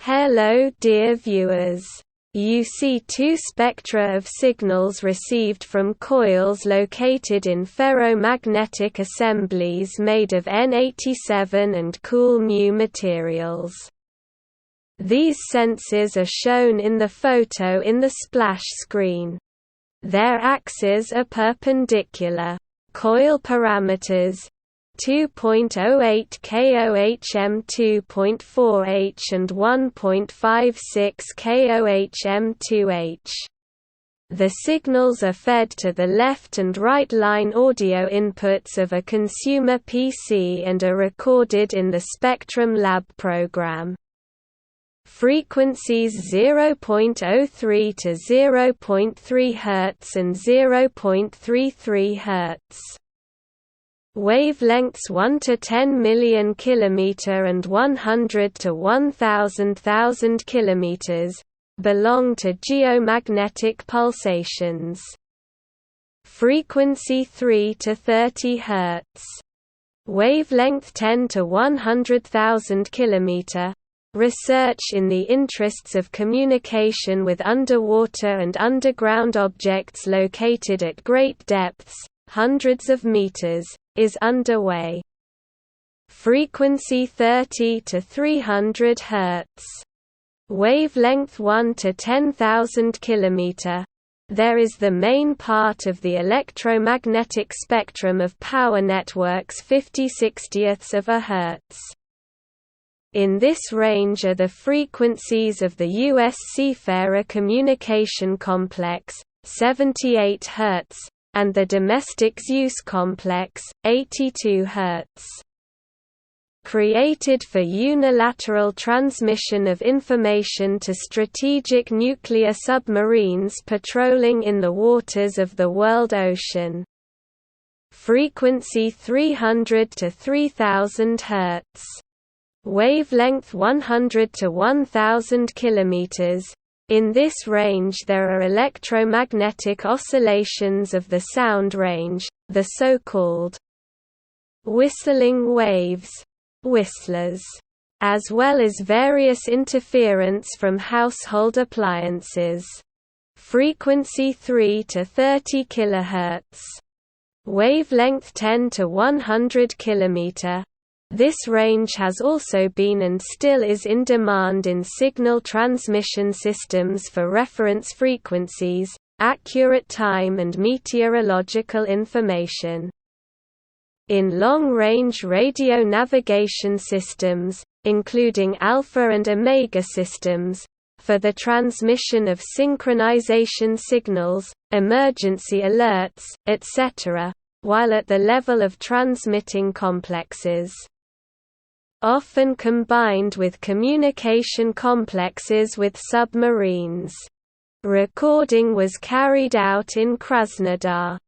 Hello dear viewers. You see two spectra of signals received from coils located in ferromagnetic assemblies made of N87 and kOhm materials. These sensors are shown in the photo in the splash screen. Their axes are perpendicular. Coil parameters 2.08 kOhm 2.4H and 1.56 kOhm 2H. The signals are fed to the left and right line audio inputs of a consumer PC and are recorded in the Spectrum Lab program. Frequencies 0.03 to 0.3 Hz and 0.33 Hz. Wavelengths 1 to 10 million km and 100 to 1,000,000 km belong to geomagnetic pulsations. Frequency 3 to 30 Hz. Wavelength 10 to 100,000 km. Research in the interests of communication with underwater and underground objects located at great depths, hundreds of meters, is underway. Frequency 30 to 300 Hz. Wavelength 1 to 10,000 km. There is the main part of the electromagnetic spectrum of power networks 50/60ths of a Hertz. In this range are the frequencies of the US SeaFarer communication complex, 78 Hz, and the domestic ZEUS complex, 82 Hz. Created for unilateral transmission of information to strategic nuclear submarines patrolling in the waters of the world ocean. Frequency 300 to 3000 Hz. Wavelength 100 to 1000 km. In this range there are electromagnetic oscillations of the sound range, the so-called whistling waves, whistlers, as well as various interference from household appliances. Frequency 3 to 30 kHz. Wavelength 10 to 100 km. This range has also been and still is in demand in signal transmission systems for reference frequencies, accurate time and meteorological information. In long-range radio navigation systems, including alpha and omega systems, for the transmission of synchronization signals, emergency alerts, etc., while at the level of transmitting complexes. Often combined with communication complexes with submarines. Recording was carried out in Krasnodar.